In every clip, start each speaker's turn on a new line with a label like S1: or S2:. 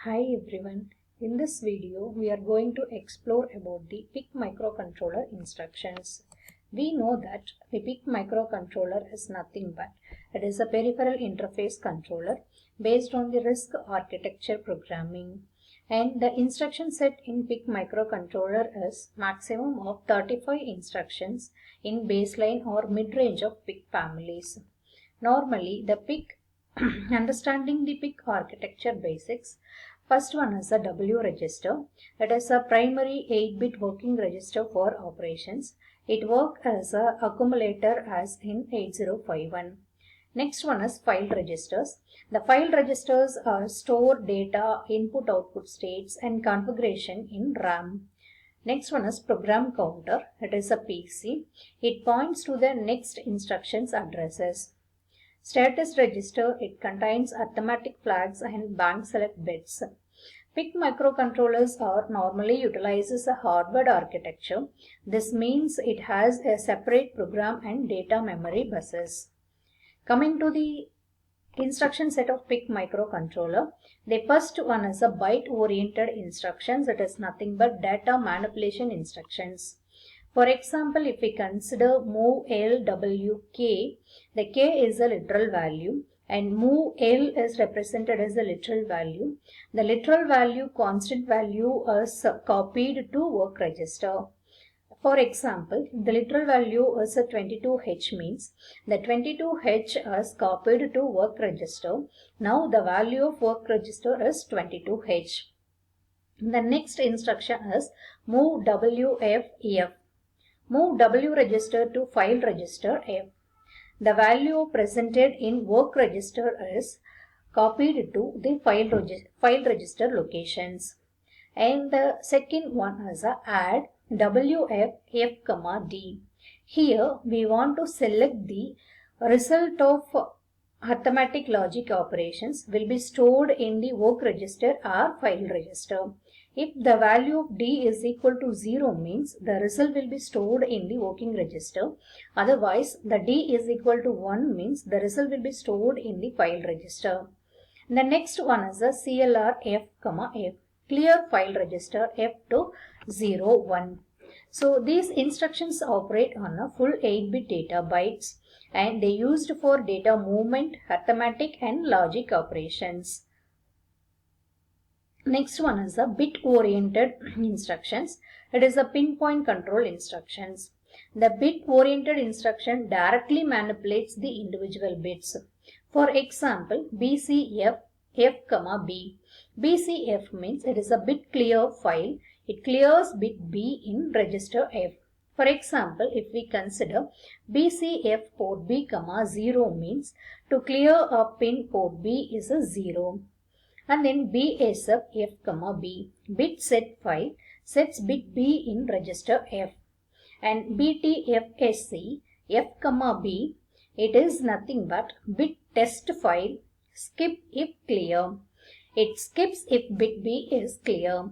S1: Hi everyone, in this video we are going to explore about the PIC microcontroller instructions. We know that the PIC microcontroller is nothing but it is a peripheral interface controller based on the RISC architecture programming, and the instruction set in PIC microcontroller is maximum of 35 instructions in baseline or mid-range of PIC families. Normally the PIC understanding the PIC architecture basics. First one is a W register. It is a primary 8-bit working register for operations. It works as an accumulator as in 8051. Next one is file registers. The file registers store data, input output states and configuration in RAM. Next one is program counter. It is a PC. It points to the next instructions addresses. Status register, it contains arithmetic flags and bank select bits. PIC microcontrollers are normally utilizes a hardware architecture. This means it has a separate program and data memory buses. Coming to the instruction set of PIC microcontroller, the first one is a byte-oriented instructions. It is nothing but data manipulation instructions. For example, if we consider move L, W, K, the K is a literal value and move L is represented as a literal value. The literal value, constant value is copied to work register. For example, the literal value is a 22H means the 22H is copied to work register. Now the value of work register is 22H. The next instruction is move WF. Move W register to file register F. The value presented in work register is copied to the file register locations. And the second one is a add WF F, D. Here we want to select the result of arithmetic logic operations will be stored in the work register or file register. If the value of D is equal to 0 means the result will be stored in the working register. Otherwise, the D is equal to 1 means the result will be stored in the file register. The next one is a CLR F, F. Clear file register F to 0, 1. So these instructions operate on a full 8-bit data bytes and they used for data movement, arithmetic and logic operations. Next one is a bit-oriented instructions. It is a pinpoint control instructions. The bit-oriented instruction directly manipulates the individual bits. For example, BCF F, B. BCF means it is a bit clear file. It clears bit B in register F. For example, if we consider BCF port B, 0 means to clear a pin port B is a 0. And then BSF F, B. Bit set file sets bit B in register F. And BTFSC F, B. It is nothing but bit test file skip if clear. It skips if bit B is clear.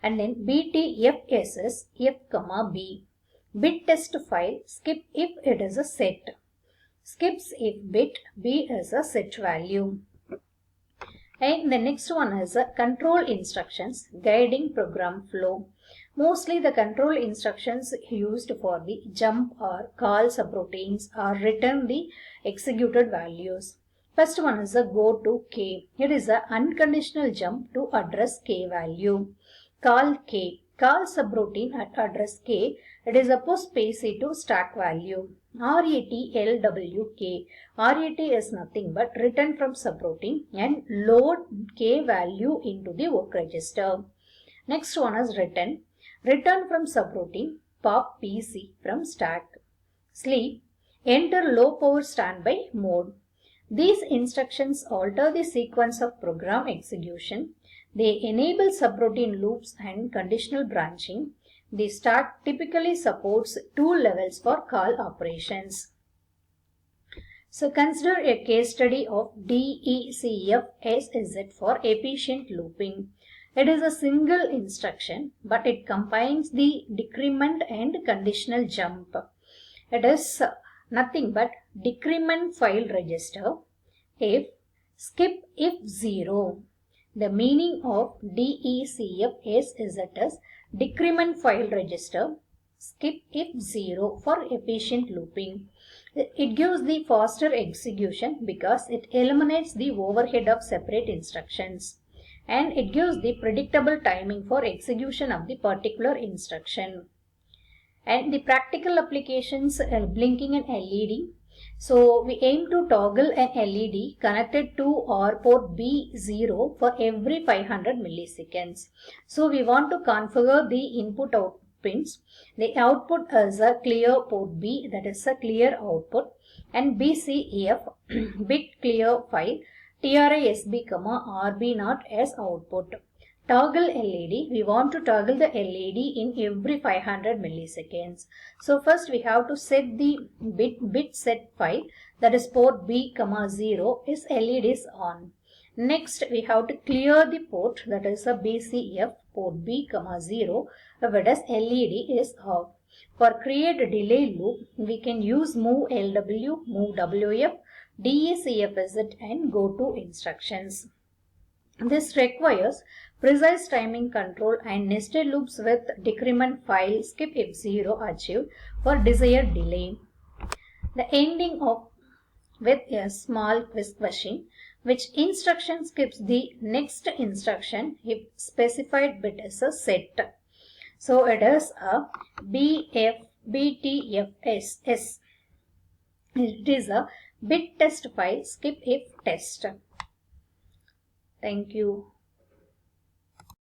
S1: And then BTFSS F, B. Bit test file skip if it is a set. Skips if bit B is a set value. And the next one is a control instructions guiding program flow. Mostly the control instructions used for the jump or call subroutines or return the executed values. First one is a go to K. It is an unconditional jump to address K value. Call K. Call subroutine at address K. It is a push PC to stack value. RATLWK. RAT is nothing but return from subroutine and load K value into the work register. Next one is return. Return from subroutine. Pop PC from stack. Sleep. Enter low power standby mode. These instructions alter the sequence of program execution. They enable subroutine loops and conditional branching. The stack typically supports 2 levels for call operations. So consider a case study of DECF for efficient looping. It is a single instruction, but it combines the decrement and conditional jump. It is nothing but decrement file register if skip if 0. The meaning of DECF is decrement file register, skip if 0 for efficient looping. It gives the faster execution because it eliminates the overhead of separate instructions, and it gives the predictable timing for execution of the particular instruction. And the practical applications, blinking an LED. So we aim to toggle an LED connected to or port B0 for every 500 milliseconds. So we want to configure the input out pins. The output is a clear port B, that is a clear output, and BCEF bit clear file, TRISB, RB0 as output. Toggle LED, we want to toggle the LED in every 500 milliseconds. So first we have to set the bit set file, that is port B, 0 is LED is on. Next we have to clear the port, that is a BCF port B, 0, whereas LED is off. For create a delay loop, we can use move LW, move WF, DECFZ and go to instructions. This requires precise timing control and nested loops with decrement file skip if 0 achieved for desired delay. The ending of with a small whisk machine, which instruction skips the next instruction if specified bit is a set. So it is a BTFS. It is a bit test file skip if test. Thank you.